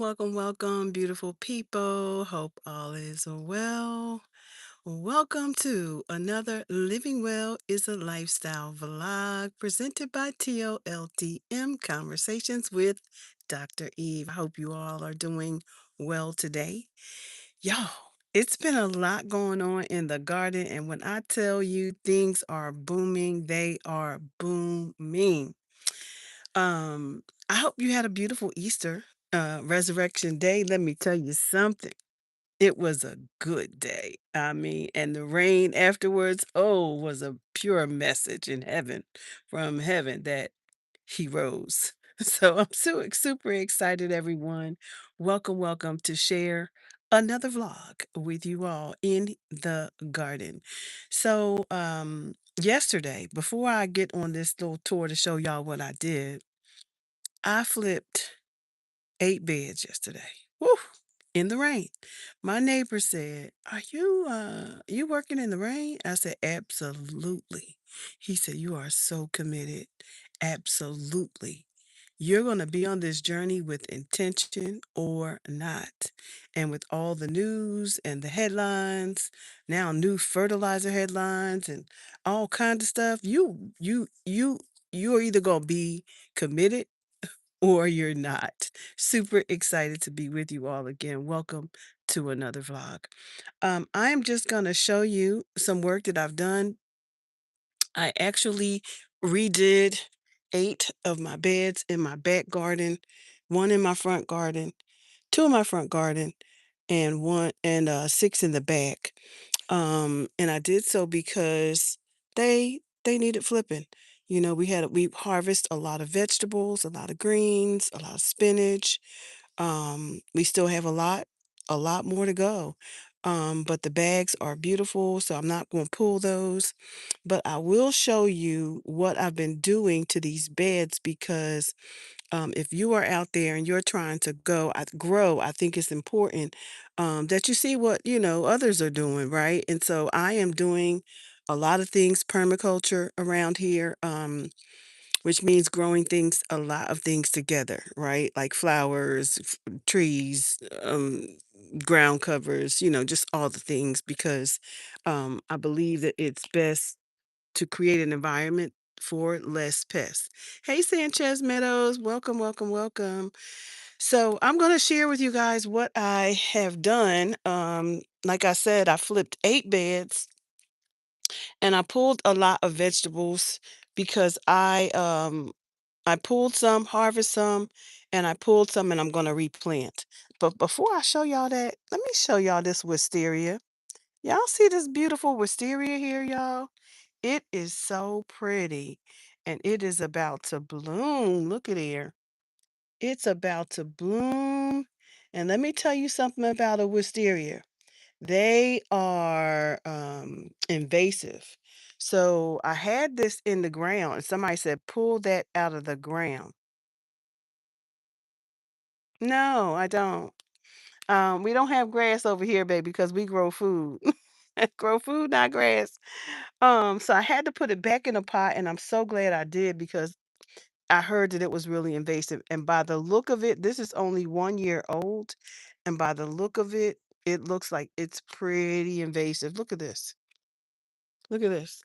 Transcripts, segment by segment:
Welcome, welcome, beautiful people. Hope all is well. Welcome to another Living Well is a Lifestyle vlog presented by TOLTM Conversations with Dr. Eve. I hope you all are doing well today. Y'all, it's been a lot going on in the garden, and when I tell you things are booming, they are booming. I hope you had a beautiful Easter, Resurrection Day. Let me tell you something. It was a good day. I mean, and the rain afterwards, oh, was a pure message in heaven, from heaven that he rose. So I'm super excited, everyone. Welcome, welcome to share another vlog with you all in the garden. Yesterday, before I get on this little tour to show y'all what I did, I flipped 8 beds yesterday. Woo! In the rain. My neighbor said, "Are you working in the rain?" I said, "Absolutely." He said, "You are so committed." Absolutely. You're going to be on this journey with intention or not. And with all the news and the headlines, now new fertilizer headlines and all kinds of stuff, you're either going to be committed or you're not. Super excited to be with you all again. Welcome to another vlog. I am just going to show you some work that I've done. I actually redid 8 of my beds in my back garden, 1 in my front garden, 2 in my front garden, and 6 in the back. And I did so because they needed flipping. We harvest a lot of vegetables, a lot of greens, a lot of spinach. We still have a lot more to go. But the bags are beautiful, so I'm not going to pull those. But I will show you what I've been doing to these beds because if you are out there and you're trying to grow, I think it's important that you see what others are doing, right? And so I am doing a lot of things permaculture around here, which means growing a lot of things together, right? Like flowers, trees, ground covers, just all the things because I believe that it's best to create an environment for less pests. Hey, Sanchez Meadows, welcome, welcome, welcome. So I'm going to share with you guys what I have done. Like I said, I flipped 8 beds and I pulled a lot of vegetables because I pulled some, harvest some, and I pulled some and I'm going to replant. But before I show y'all that, let me show y'all this wisteria. Y'all see this beautiful wisteria here, y'all? It is so pretty and it is about to bloom. Look at here. It's about to bloom. And let me tell you something about a wisteria. They are invasive. So I had this in the ground and somebody said, pull that out of the ground. No, I don't. We don't have grass over here, baby, because we grow food. Grow food, not grass. So I had to put it back in a pot, and I'm so glad I did because I heard that it was really invasive. And by the look of it, this is only 1 year old. And by the look of it, it looks like it's pretty invasive. Look at this. Look at this.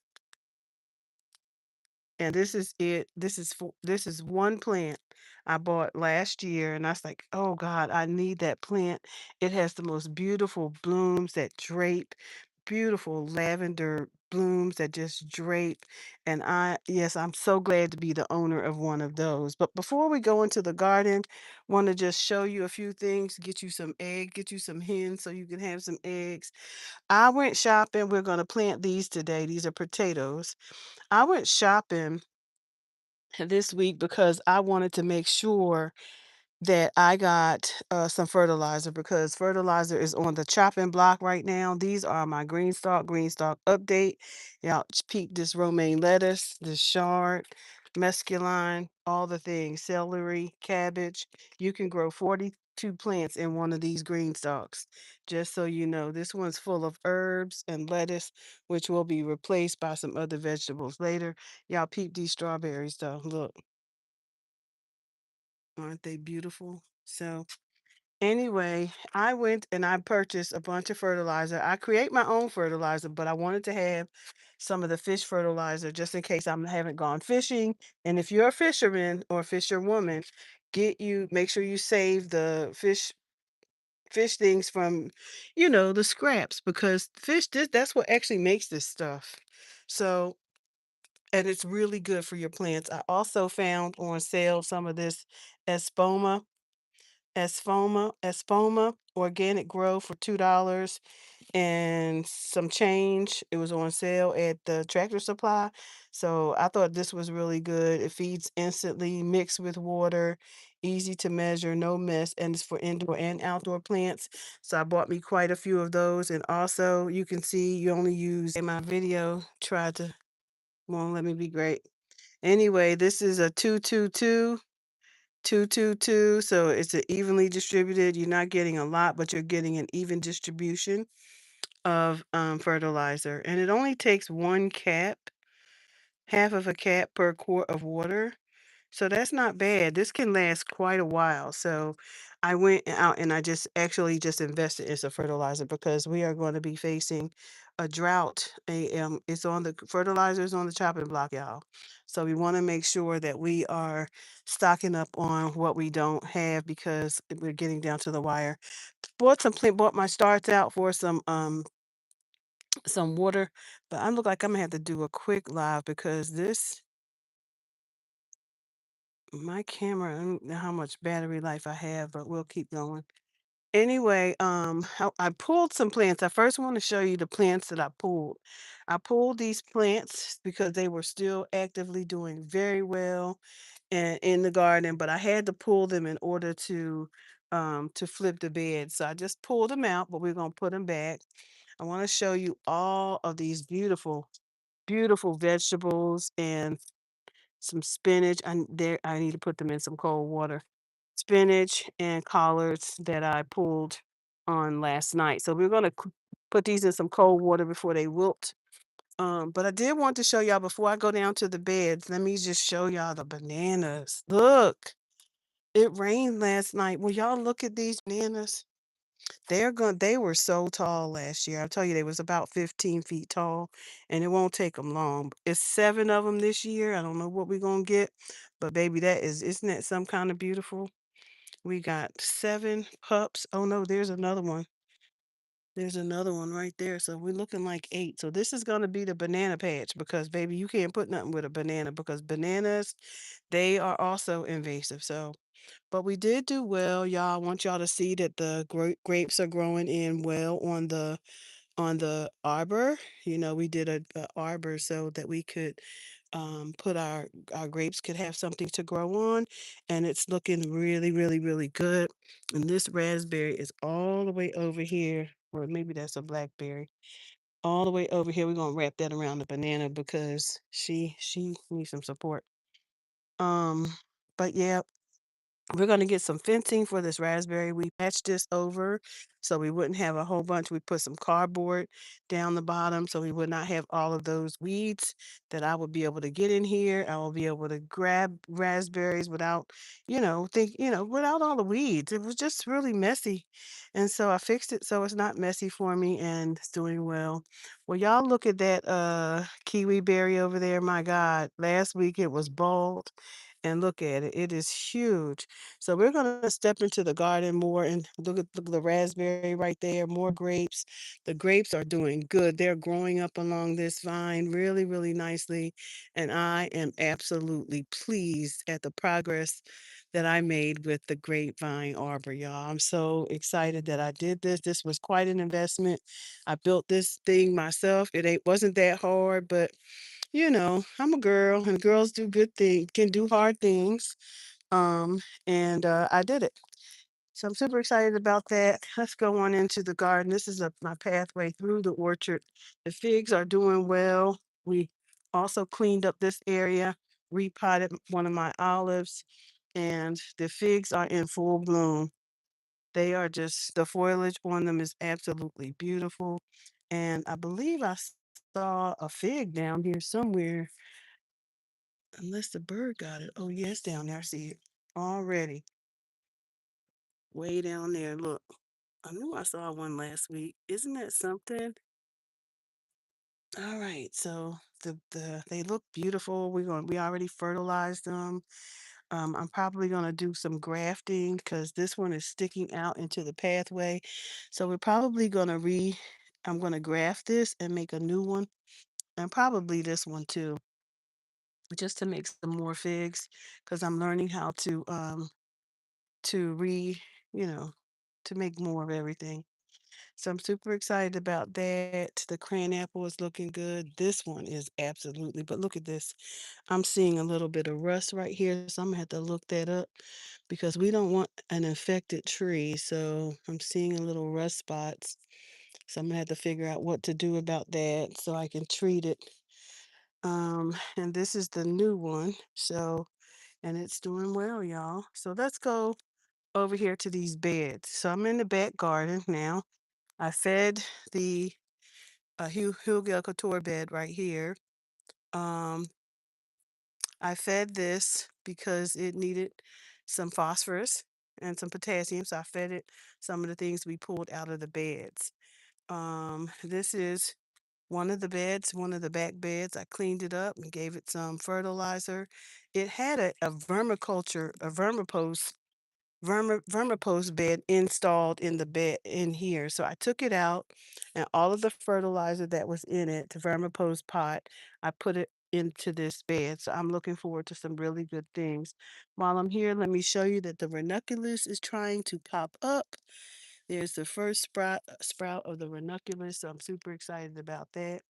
And this is it. This is one plant I bought last year, and I was like, "Oh God, I need that plant." It has the most beautiful blooms that drape, beautiful lavender blooms that just drape. And yes, I'm so glad to be the owner of one of those. But before we go into the garden, want to just show you a few things, get you some egg, get you some hens so you can have some eggs. I went shopping. We're going to plant these today. These are potatoes. I went shopping this week because I wanted to make sure that I got some fertilizer because fertilizer is on the chopping block right now. These are my green stalk update. Y'all peep this romaine lettuce, this chard, mescaline, all the things, celery, cabbage. You can grow 42 plants in one of these green stalks. Just so you know, this one's full of herbs and lettuce, which will be replaced by some other vegetables later. Y'all peep these strawberries though. Look, aren't they beautiful? So Anyway, I went and I purchased a bunch of fertilizer. I create my own fertilizer, but I wanted to have some of the fish fertilizer just in case I haven't gone fishing. And if you're a fisherman or fisherwoman, make sure you save the fish things from, the scraps because that's what actually makes this stuff. So, and it's really good for your plants. I also found on sale some of this espoma Espoma Organic Grow for $2 and some change. It was on sale at the Tractor Supply. So I thought this was really good. It feeds instantly, mixed with water, easy to measure, no mess, and it's for indoor and outdoor plants. So I bought me quite a few of those. And also you can see you only use in my video, tried to won't let me be great. Anyway, this is a 222, so it's a evenly distributed. You're not getting a lot, but you're getting an even distribution of, fertilizer, and it only takes 1 cap, half of a cap per quart of water, so that's not bad. This can last quite a while. So I went out and I just actually just invested in some fertilizer because we are going to be facing a drought. It's on the fertilizers on the chopping block, y'all. So we want to make sure that we are stocking up on what we don't have because we're getting down to the wire. Bought my starts out for some water, but I look like I'm gonna have to do a quick live because this my camera, I don't know how much battery life I have, but we'll keep going. Anyway, I pulled some plants. I first want to show you the plants that I pulled. I pulled these plants because they were still actively doing very well and in the garden, but I had to pull them in order to flip the bed. So I just pulled them out, but we're gonna put them back. I want to show you all of these beautiful, beautiful vegetables and some spinach. I need to put them in some cold water. Spinach and collards that I pulled on last night. So we're gonna put these in some cold water before they wilt. But I did want to show y'all before I go down to the beds. Let me just show y'all the bananas. Look, it rained last night. Will y'all look at these bananas? They were so tall last year. I tell you, they was about 15 feet tall, and it won't take them long. It's 7 of them this year. I don't know what we're gonna get, but baby, isn't that some kind of beautiful? We got 7 pups. Oh no, there's another one. There's another one right there. So we're looking like 8. So this is gonna be the banana patch because baby, you can't put nothing with a banana because bananas, they are also invasive. So but we did do well, y'all. I want y'all to see that the grapes are growing in well on the arbor. We did a arbor so that we could put our grapes could have something to grow on, and it's looking really, really, really good. And this raspberry is all the way over here, or maybe that's a blackberry. All the way over here. We're gonna wrap that around the banana because she needs some support. Um, but yeah, we're gonna get some fencing for this raspberry. We patched this over so we wouldn't have a whole bunch. We put some cardboard down the bottom so we would not have all of those weeds that I would be able to get in here. I will be able to grab raspberries without, without all the weeds. It was just really messy. And so I fixed it so it's not messy for me and it's doing well. Well, y'all look at that kiwi berry over there. My God, last week it was bald and look at it. It is huge. So we're gonna step into the garden more and look at the raspberry right there, more grapes. The grapes are doing good. They're growing up along this vine really, really nicely. And I am absolutely pleased at the progress that I made with the grapevine arbor, y'all. I'm so excited that I did this. This was quite an investment. I built this thing myself. Wasn't that hard, but I'm a girl and girls do good things, can do hard things. And I did it. So I'm super excited about that. Let's go on into the garden. This is my pathway through the orchard. The figs are doing well. We also cleaned up this area, repotted one of my olives, and the figs are in full bloom. The foliage on them is absolutely beautiful. And I believe saw a fig down here somewhere, unless the bird got it. Oh, yes, down there. I see it already. Way down there. Look, I knew I saw one last week. Isn't that something? All right, so the they look beautiful. We already fertilized them. I'm probably gonna do some grafting because this one is sticking out into the pathway. So we're probably I'm gonna graft this and make a new one, and probably this one too, just to make some more figs, because I'm learning how to you know, to make more of everything. So I'm super excited about that. The cran apple is looking good. This one is absolutely, but look at this. I'm seeing a little bit of rust right here, so I'm gonna have to look that up because we don't want an infected tree. So I'm seeing a little rust spots. So I'm gonna have to figure out what to do about that so I can treat it. And this is the new one. So, and it's doing well, y'all. So let's go over here to these beds. So I'm in the back garden now. I fed the Hugel Couture bed right here. Um, I fed this because it needed some phosphorus and some potassium. So I fed it some of the things we pulled out of the beds. This is one of the beds, one of the back beds. I cleaned it up and gave it some fertilizer. It had a vermiculture, a vermipose bed installed in the bed in here. So I took it out and all of the fertilizer that was in it, the vermipose pot, I put it into this bed. So I'm looking forward to some really good things. While I'm here, let me show you that the ranunculus is trying to pop up. There's the first sprout of the ranunculus. So I'm super excited about that.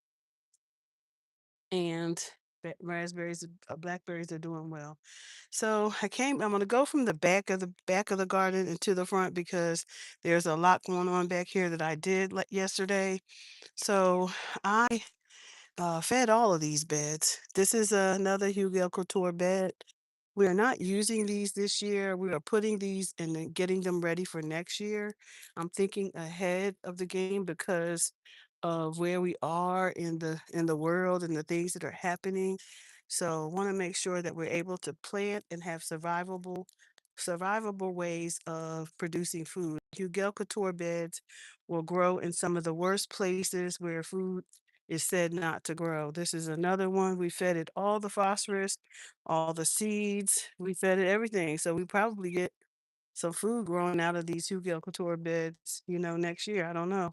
And blackberries are doing well. So I'm gonna go from the back of the garden into the front because there's a lot going on back here that I did yesterday. So I fed all of these beds. This is another Hugel Couture bed. We are not using these this year. We are putting these and then getting them ready for next year. I'm thinking ahead of the game because of where we are in the world and the things that are happening. So want to make sure that we're able to plant and have survivable ways of producing food. Hugel Couture beds will grow in some of the worst places where food is said not to grow. This is another one. We fed it all the phosphorus, all the seeds. We fed it everything. So we probably get some food growing out of these Hugel Couture beds, next year. I don't know.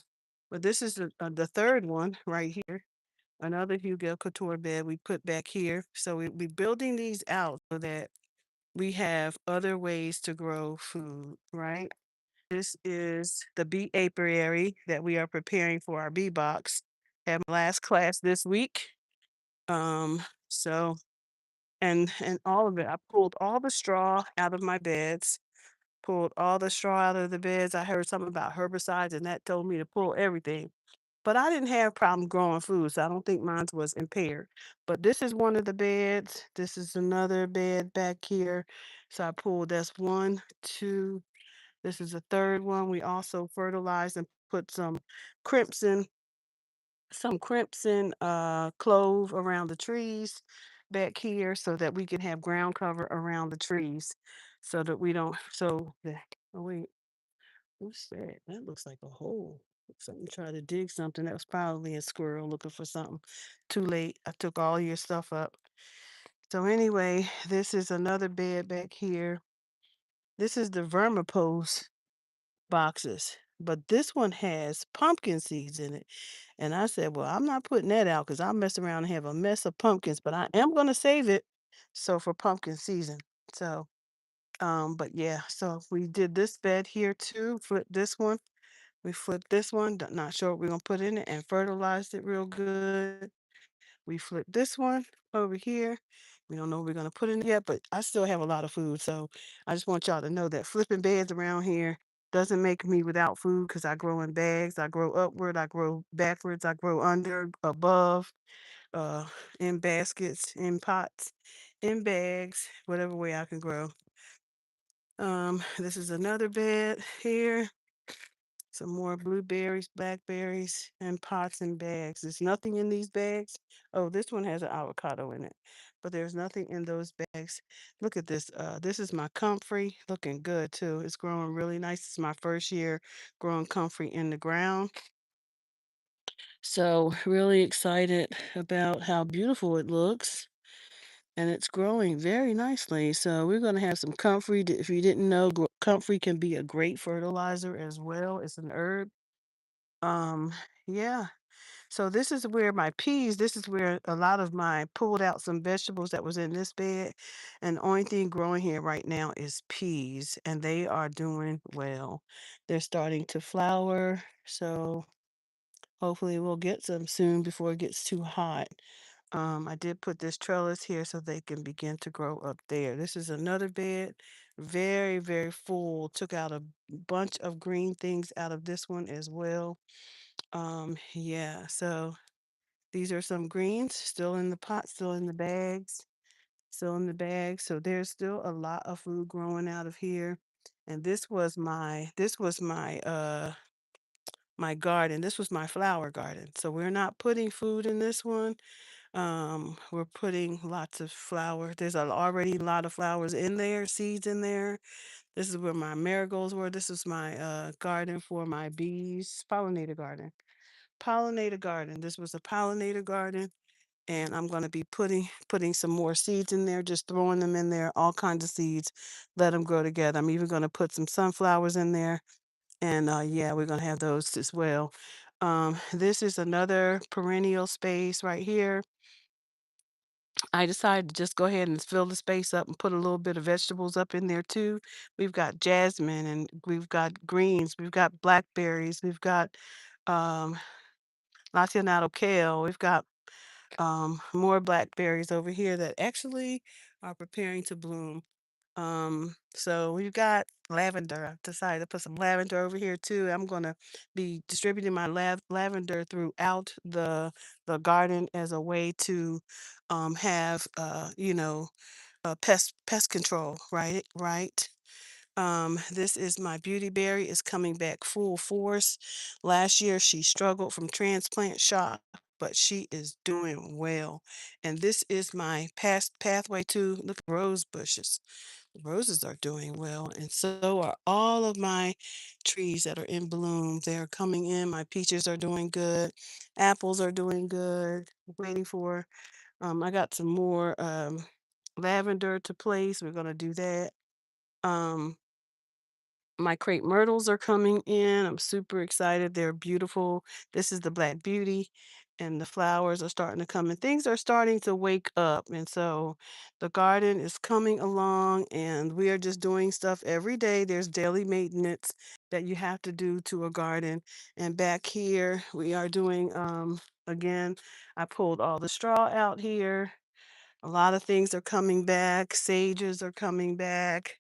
But this is the third one right here. Another Hugel Couture bed we put back here. So we're building these out so that we have other ways to grow food, right? This is the bee apiary that we are preparing for our bee box. Had my last class this week. So and all of it. I pulled all the straw out of my beds, pulled all the straw out of the beds. I heard something about herbicides and that told me to pull everything. But I didn't have problem growing food, so I don't think mine was impaired. But this is one of the beds. This is another bed back here. So I pulled that's one, two. This is a third one. We also fertilized and put crimson, some crimson clove around the trees back here so that we can have ground cover around the trees so that we don't oh wait, what's that? That looks like a hole. Something tried to dig something. That was probably a squirrel looking for something. Too late. I took all your stuff up. So anyway, this is another bed back here. This is the vermipose boxes, but this one has pumpkin seeds in it. And I said, well, I'm not putting that out because I'll mess around and have a mess of pumpkins, but I am going to save it. So for pumpkin season. So, but yeah, so we did this bed here too, flip this one. We flipped this one, not sure what we're going to put in it and fertilized it real good. We flipped this one over here. We don't know what we're going to put in it yet, but I still have a lot of food. So I just want y'all to know that flipping beds around here doesn't make me without food because I grow in bags. I grow upward. I grow backwards. I grow under, above, uh, in baskets, in pots, in bags, whatever way I can grow. This is another bed here. Some more blueberries, blackberries, and pots and bags. There's nothing in these bags. Oh, this one has an avocado in it. but there's nothing in those bags. Look at this. This is my comfrey, looking good too. It's growing really nice. It's my first year growing comfrey in the ground. So really excited about how beautiful it looks. And it's growing very nicely. So we're going to have some comfrey. If you didn't know, comfrey can be a great fertilizer as well. It's an herb. Um, yeah. So this is where my peas, this is where a lot of my pulled out some vegetables that was in this bed. And the only thing growing here right now is peas, and they are doing well. They're starting to flower. So hopefully we'll get some soon before it gets too hot. I did put this trellis here so they can begin to grow up there. This is another bed, very, very full. Took out a bunch of green things out of this one as well. Yeah, so these are some greens still in the pot, still in the bags, still in the bag. So there's still a lot of food growing out of here. And this was my garden. This was my flower garden. So we're not putting food in this one. We're putting lots of flower. There's already a lot of flowers in there, seeds in there. This is where my marigolds were. This is my garden for my bees, pollinator garden. Pollinator garden. This was a pollinator garden, and I'm going to be putting some more seeds in there, just throwing them in there, all kinds of seeds, let them grow together. I'm even going to put some sunflowers in there, and yeah, we're going to have those as well. This is another perennial space right here. I decided to just go ahead and fill the space up and put a little bit of vegetables up in there too. We've got jasmine and we've got greens, we've got blackberries, we've got um latianato kale, we've got more blackberries over here that actually are preparing to bloom. So we've got lavender. I've decided to put some lavender over here too. I'm gonna be distributing my lavender throughout the garden as a way to have pest control, right? Right. This is my beauty berry is coming back full force. Last year she struggled from transplant shock, but she is doing well. And this is my past pathway to look at rose bushes. The roses are doing well, and so are all of my trees that are in bloom. They're coming in. My peaches are doing good. Apples are doing good. Waiting for I got some more lavender to place. We're gonna do that. Um, my crepe myrtles are coming in. I'm super excited. They're beautiful. This is the Black Beauty, and the flowers are starting to come, and things are starting to wake up. And so the garden is coming along, and we are just doing stuff every day. There's daily maintenance that you have to do to a garden. And back here, we are doing, again, I pulled all the straw out here. A lot of things are coming back. Sages are coming back.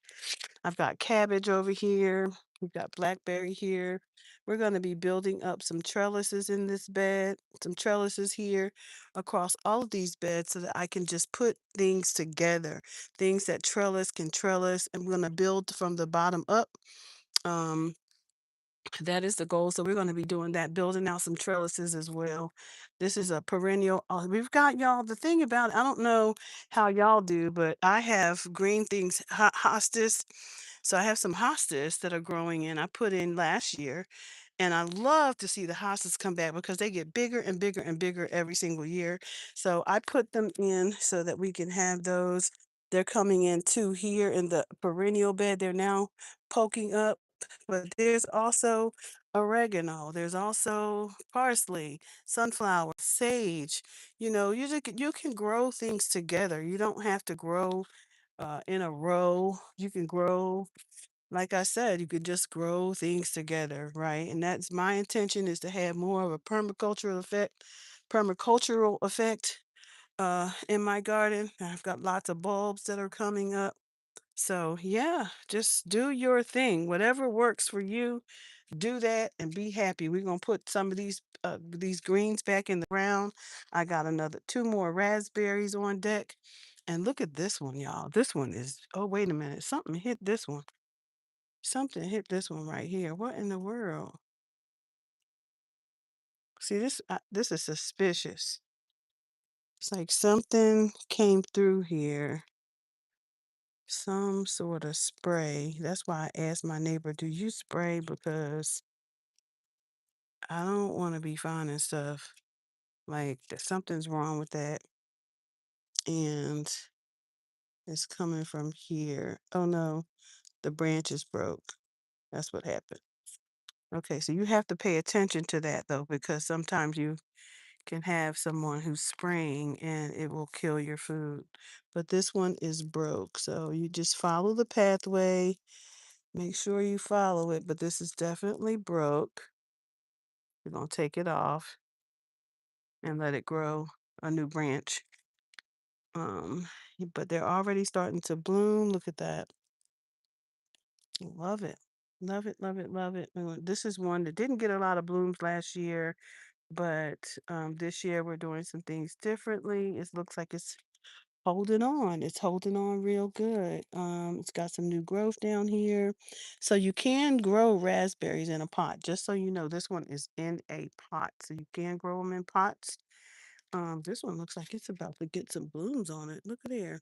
I've got cabbage over here. We've got blackberry here. We're going to be building up some trellises in this bed, some trellises here across all of these beds so that I can just put things together, things that trellis can trellis. I'm going to build from the bottom up. Um, that is the goal. So we're going to be doing that, building out some trellises as well. This is a perennial. We've got y'all. The thing about it, I don't know how y'all do, but I have green things, hostas. So I have some hostas that are growing in. I put in last year, and I love to see the hostas come back because they get bigger and bigger and bigger every single year. So I put them in so that we can have those. They're coming in too here in the perennial bed. They're now poking up, but there's also oregano. There's also parsley, sunflower, sage. You can grow things together. You don't have to grow in a row. You can grow, like I said, you could just grow things together, right? And that's my intention is to have more of a permacultural effect in my garden. I've got lots of bulbs that are coming up. So yeah, just do your thing. Whatever works for you, do that and be happy. We're gonna put some of these greens back in the ground. I got another two more raspberries on deck. And look at this one, y'all. This one is, oh, wait a minute. Something hit this one. Something hit this one right here. What in the world? See, this is suspicious. It's like something came through here, some sort of spray. That's why I asked my neighbor, "Do you spray?" Because I don't want to be finding stuff like that something's wrong with that and it's coming from here. Oh no, the branch is broke. That's what happened. Okay, so you have to pay attention to that though, because sometimes you can have someone who's spraying and it will kill your food. But this one is broke, so you just follow the pathway. Make sure you follow it, but this is definitely broke. You're gonna take it off and let it grow a new branch. But they're already starting to bloom. Look at that. Love it. Love it, love it, love it. This is one that didn't get a lot of blooms last year, but this year we're doing some things differently. It looks like it's holding on. It's holding on real good. It's got some new growth down here. So you can grow raspberries in a pot. Just so you know, this one is in a pot. So you can grow them in pots. This one looks like it's about to get some blooms on it. Look at there.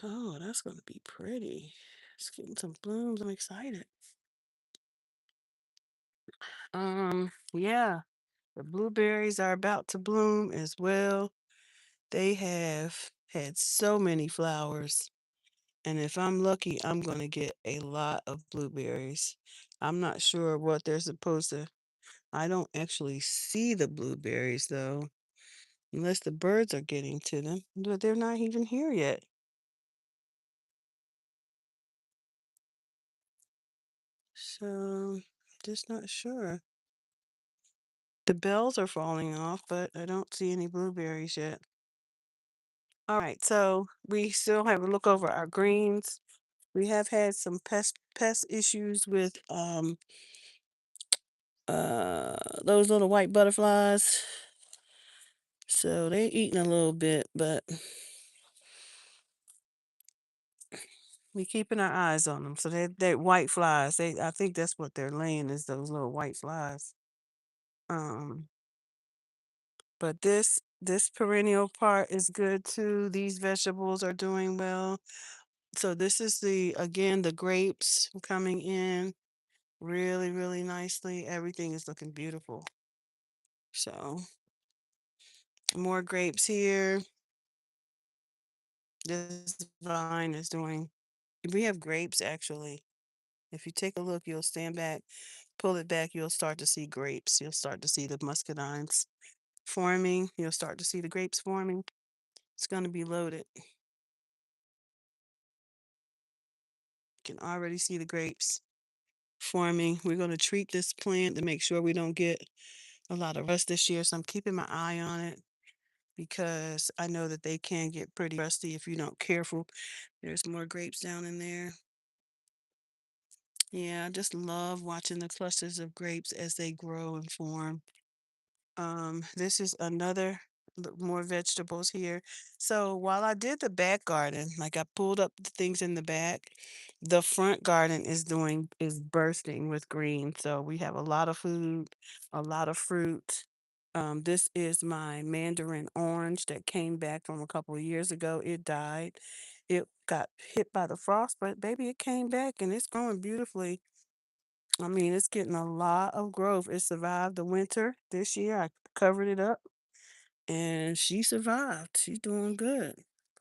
Oh, that's gonna be pretty. It's getting some blooms. I'm excited. Yeah, the blueberries are about to bloom as well. They have had so many flowers. And if I'm lucky, I'm going to get a lot of blueberries. I'm not sure what they're supposed to. I don't actually see the blueberries though, unless the birds are getting to them, but they're not even here yet. So, just not sure. The bells are falling off, but I don't see any blueberries yet. All right, so we still have a look over our greens. We have had some pest issues with those little white butterflies. So they eating a little bit, but we keeping our eyes on them. So they white flies. I think that's what they're laying is those little white flies. Um, but this perennial part is good too. These vegetables are doing well. So this is the again the grapes coming in really really nicely. Everything is looking beautiful. So more grapes here. This vine is doing. We have grapes actually. If you take a look, you'll stand back, pull it back, you'll start to see grapes. You'll start to see the muscadines forming. You'll start to see the grapes forming. It's going to be loaded. You can already see the grapes forming. We're going to treat this plant to make sure we don't get a lot of rust this year. So I'm keeping my eye on it because I know that they can get pretty rusty if you're not careful. There's more grapes down in there. Yeah, I just love watching the clusters of grapes as they grow and form. This is another more vegetables here. So while I did the back garden, like I pulled up the things in the back, the front garden is bursting with green. So we have a lot of food, a lot of fruit. This is my mandarin orange that came back from a couple of years ago. It died. It got hit by the frost, but baby, it came back and it's growing beautifully. I mean, it's getting a lot of growth. It survived the winter this year. I covered it up and she survived. She's doing good.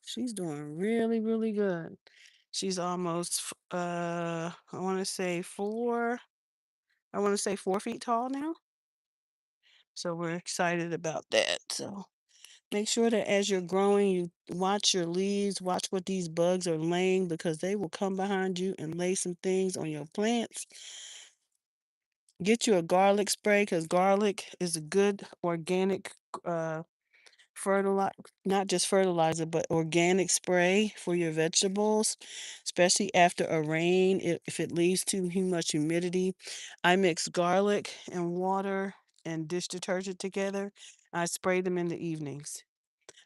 She's doing really, really good. She's almost I want to say 4 feet tall now. So we're excited about that. So make sure that as you're growing, you watch your leaves, watch what these bugs are laying because they will come behind you and lay some things on your plants. Get you a garlic spray because garlic is a good organic uh fertilizer, not just fertilizer, but organic spray for your vegetables, especially after a rain. If it leaves too much humidity, I mix garlic and water and dish detergent together. I spray them in the evenings.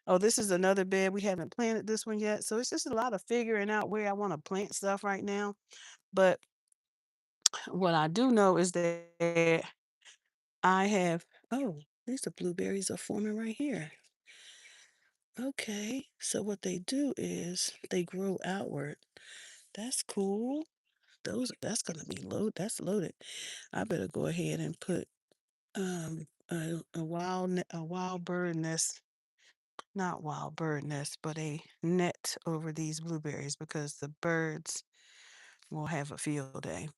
Oh, this is another bed. We haven't planted this one yet. So it's just a lot of figuring out where I want to plant stuff right now. But what I do know is that I have, oh, These are blueberries are forming right here. Okay, so what they do is they grow outward. That's cool. That's gonna be that's loaded. I better go ahead and put a wild bird nest, not wild bird nest, but a net over these blueberries because the birds will have a field day.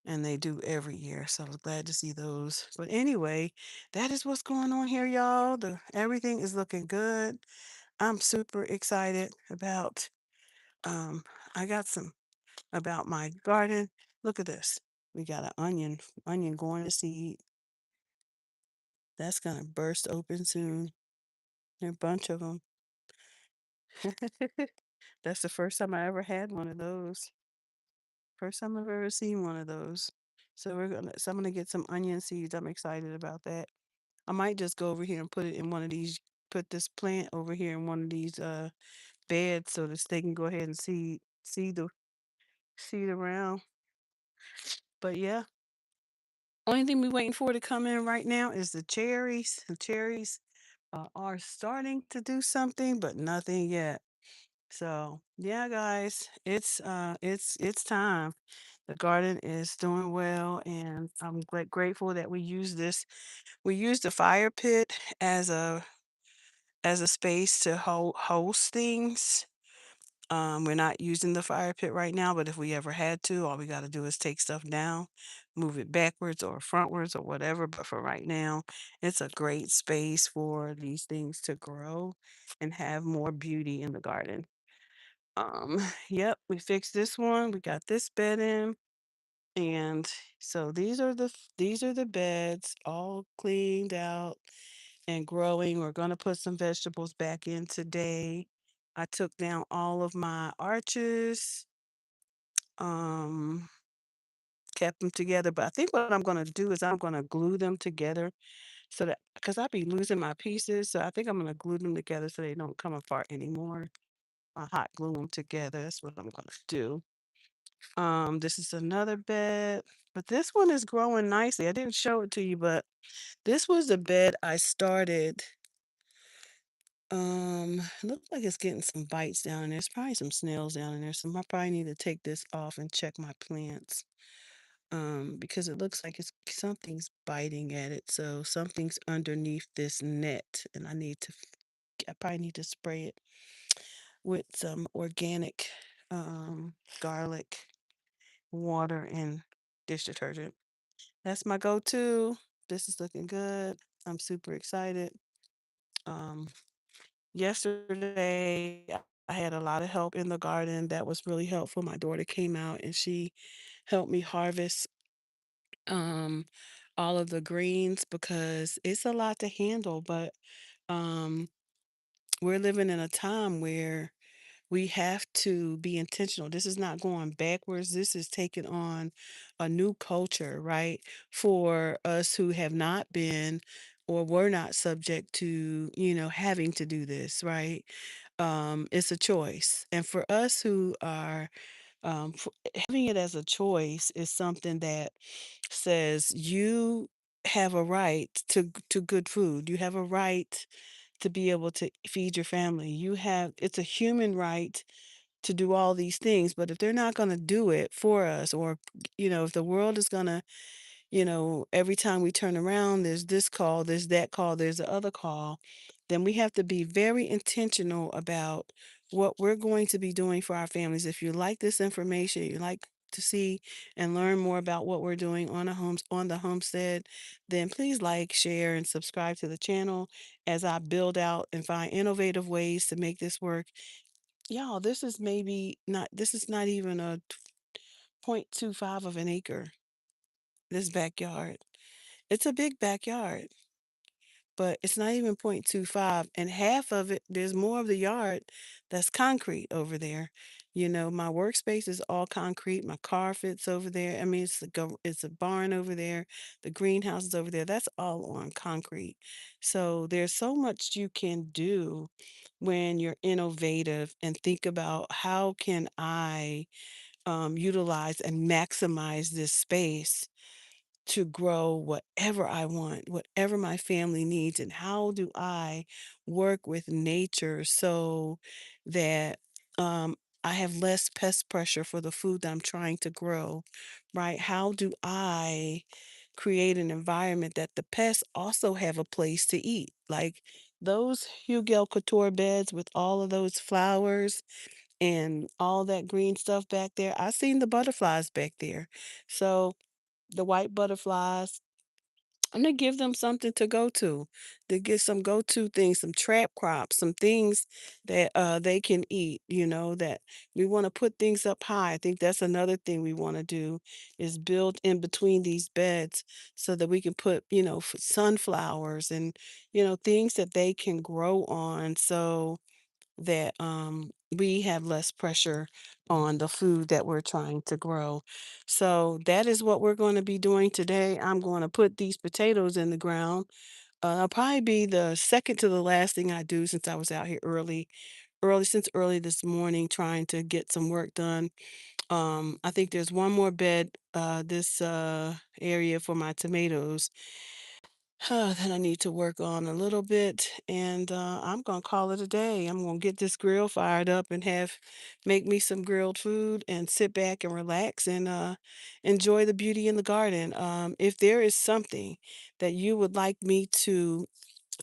And they do every year. So I was glad to see those. But anyway, that is what's going on here, y'all. Everything is looking good. I'm super excited about um I got some about my garden. Look at this. We got an onion going to seed. That's gonna burst open soon. There are a bunch of them. That's the first time I ever had one of those. First time I've ever seen one of those. So I'm gonna get some onion seeds. I'm excited about that. I might just go over here and put it in one of these, put this plant over here in one of these beds so that they can go ahead and seed around. But yeah, only thing we waiting for to come in right now is the cherries. The cherries are starting to do something, but nothing yet. So yeah, guys, it's time. The garden is doing well, and I'm grateful that we use this. We use the fire pit as a space to host things. We're not using the fire pit right now, but if we ever had to, all we got to do is take stuff down, move it backwards or frontwards or whatever. But for right now, it's a great space for these things to grow and have more beauty in the garden. Um, yep, we fixed this one. We got this bed in, and so these are the beds all cleaned out and growing. We're going to put some vegetables back in today. I took down all of my arches, um, kept them together. But I think what I'm going to do is I'm going to glue them together so that because I'll be losing my pieces. So I think I'm going to glue them together so they don't come apart anymore. I hot glue them together. That's what I'm going to do. This is another bed, but this one is growing nicely. I didn't show it to you, but this was the bed I started. It looks like it's getting some bites down in there. There's probably some snails down in there. So I probably need to take this off and check my plants. Because it looks like it's something's biting at it. So something's underneath this net, and I probably need to spray it with some organic garlic, water, and dish detergent. That's my go-to. This is looking good. I'm super excited. Um, Yesterday, I had a lot of help in the garden. That was really helpful. My daughter came out and she helped me harvest um, all of the greens because it's a lot to handle. But um, we're living in a time where we have to be intentional. This is not going backwards. This is taking on a new culture, right? For us who have not been or were not subject to, having to do this, right? It's a choice. And for us who are having it as a choice is something that says you have a right to good food. You have a right to be able to feed your family. It's a human right to do all these things, but if they're not going to do it for us, or if the world is going to, every time we turn around there's this call, there's that call, there's the other call, then we have to be very intentional about what we're going to be doing for our families. If you like this information, you like to see and learn more about what we're doing on the homestead, then please like, share, and subscribe to the channel as I build out and find innovative ways to make this work. Y'all, this is not even a 0.25 of an acre, this backyard. It's a big backyard, but it's not even 0.25. And half of it, there's more of the yard that's concrete over there. My workspace is all concrete. My car fits over there. I mean, it's a barn over there. The greenhouse is over there. That's all on concrete. So there's so much you can do when you're innovative and think about how can I utilize and maximize this space to grow whatever I want, whatever my family needs, and how do I work with nature so that um, I have less pest pressure for the food that I'm trying to grow, right? How do I create an environment that the pests also have a place to eat? Like those Hugel Couture beds with all of those flowers and all that green stuff back there. I seen the butterflies back there. So the white butterflies, I'm gonna give them something to get some go-to things, some trap crops, some things that they can eat, that we want to put things up high. I think that's another thing we want to do is build in between these beds so that we can put, sunflowers and, things that they can grow on. So that we have less pressure on the food that we're trying to grow. So that is what we're going to be doing today. I'm going to put these potatoes in the ground. I'll probably be the second to the last thing I do since I was out here early this morning trying to get some work done. I think there's one more bed this area for my tomatoes that I need to work on a little bit, and I'm gonna call it a day. I'm gonna get this grill fired up and have make me some grilled food and sit back and relax and enjoy the beauty in the garden. If there is something that you would like me to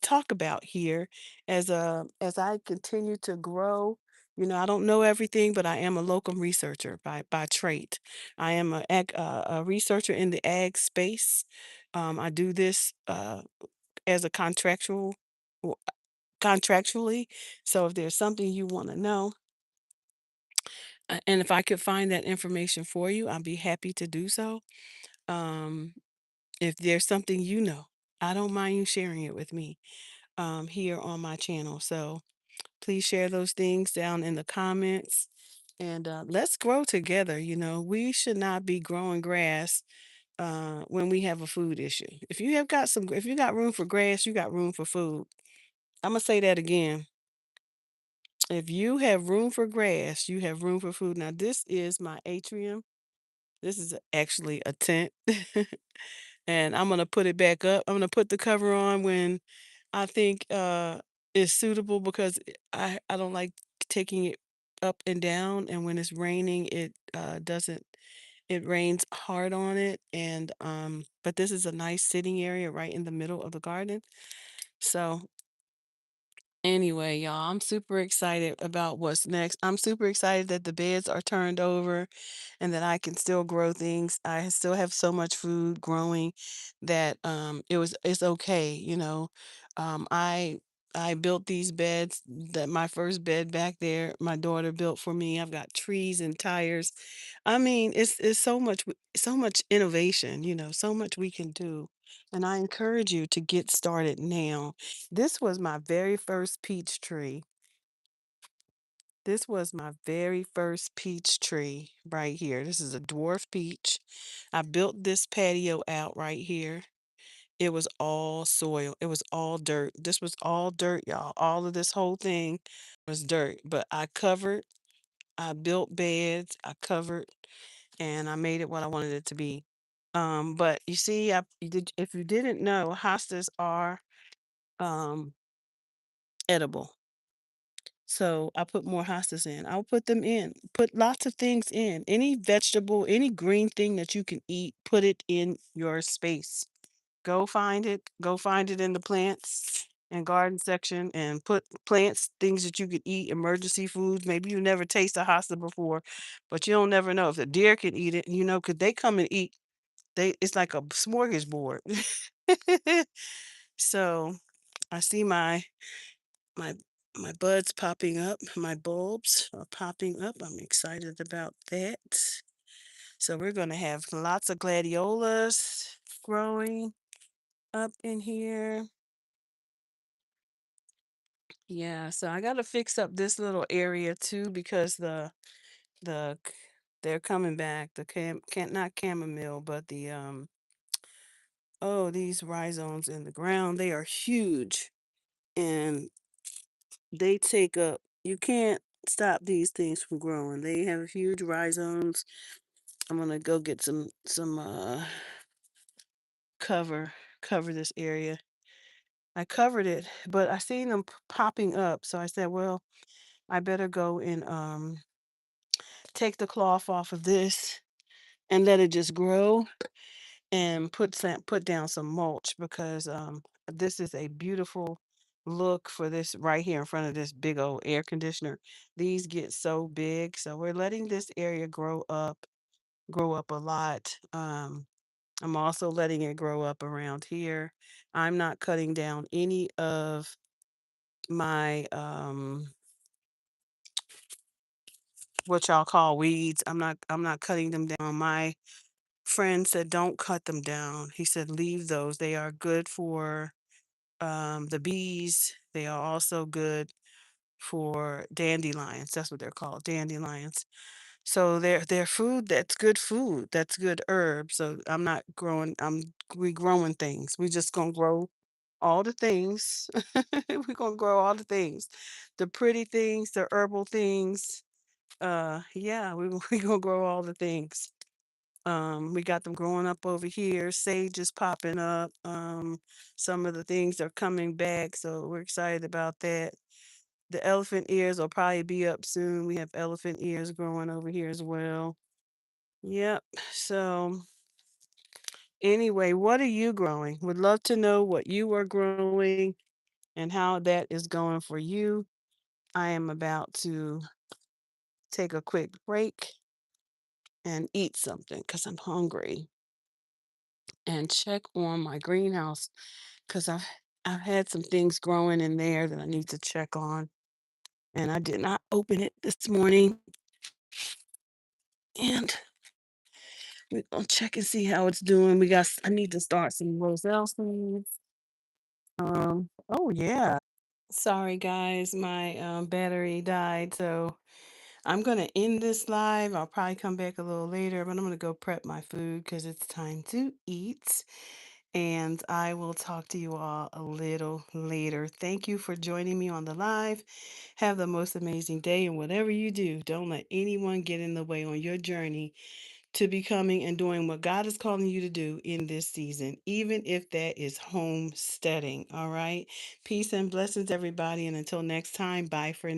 talk about here as I continue to grow. I don't know everything, but I am a locum researcher by trait. I am a researcher in the ag space. I do this as a w- contractually. So if there's something you want to know, and if I could find that information for you, I'd be happy to do so. Um, if there's something I don't mind you sharing it with me here on my channel. So please share those things down in the comments and let's grow together. We should not be growing grass when we have a food issue. If you got room for grass, you got room for food. I'm gonna say that again. If you have room for grass, you have room for food. Now, this is my atrium. This is actually a tent. And I'm gonna put it back up. I'm gonna put the cover on when I think it's suitable because I don't like taking it up and down. And when it's raining, it doesn't. It rains hard on it. And but this is a nice sitting area right in the middle of the garden. So anyway, y'all, I'm super excited about what's next. I'm super excited that the beds are turned over and that I can still grow things. I still have so much food growing that it's okay, I built these beds, that my first bed back there, my daughter built for me. I've got trees and tires. I mean, it's so much innovation, so much we can do. And I encourage you to get started now. This was my very first peach tree. This was my very first peach tree right here. This is a dwarf peach. I built this patio out right here. It was all soil. It was all dirt. This was all dirt, y'all. All of this whole thing was dirt. But I built beds, I covered, and I made it what I wanted it to be. But you see, if you didn't know, hostas are um edible. So I put more hostas in. I'll put them in. Put lots of things in. Any vegetable, any green thing that you can eat, put it in your space. Go find it. Go find it in the plants and garden section and put plants, things that you could eat, emergency foods. Maybe you never tasted a hosta before, but you don't never know if the deer can eat it, because they come and eat. It's like a smorgasbord. So I see my my buds popping up, my bulbs are popping up. I'm excited about that. So we're going to have lots of gladiolas growing up in here. Yeah, so I got to fix up this little area too because the they're coming back. The can't not chamomile, but these rhizomes in the ground, they are huge and they take up, you can't stop these things from growing. They have huge rhizomes. I'm gonna go get some cover cover this area. I covered it, but I seen them popping up, so I said, well, I better go and take the cloth off of this and let it just grow and put down some mulch because this is a beautiful look for this right here in front of this big old air conditioner. These get so big, so we're letting this area grow up a lot. I'm also letting it grow up around here. I'm not cutting down any of my what y'all call weeds. I'm not cutting them down. My friend said don't cut them down. He said leave those. They are good for the bees. They are also good for dandelions. That's what they're called, dandelions. So they're food. That's good food. That's good herb. So I'm not growing. We growing things. We just gonna grow all the things. We're gonna grow all the things, the pretty things, the herbal things. Yeah, we gonna grow all the things. We got them growing up over here. Sage is popping up. Some of the things are coming back, so we're excited about that. The elephant ears will probably be up soon. We have elephant ears growing over here as well. Yep. So anyway, what are you growing? Would love to know what you are growing and how that is going for you. I am about to take a quick break and eat something because I'm hungry and check on my greenhouse because I've had some things growing in there that I need to check on. And I did not open it this morning. And we're gonna check and see how it's doing. I need to start some roselle seeds. Oh yeah. Sorry guys, my battery died, so I'm gonna end this live. I'll probably come back a little later, but I'm gonna go prep my food because it's time to eat. And I will talk to you all a little later. Thank you for joining me on the live. Have the most amazing day, and whatever you do, don't let anyone get in the way on your journey to becoming and doing what God is calling you to do in this season, even if that is homesteading. All right. Peace and blessings, everybody. And until next time, bye for now.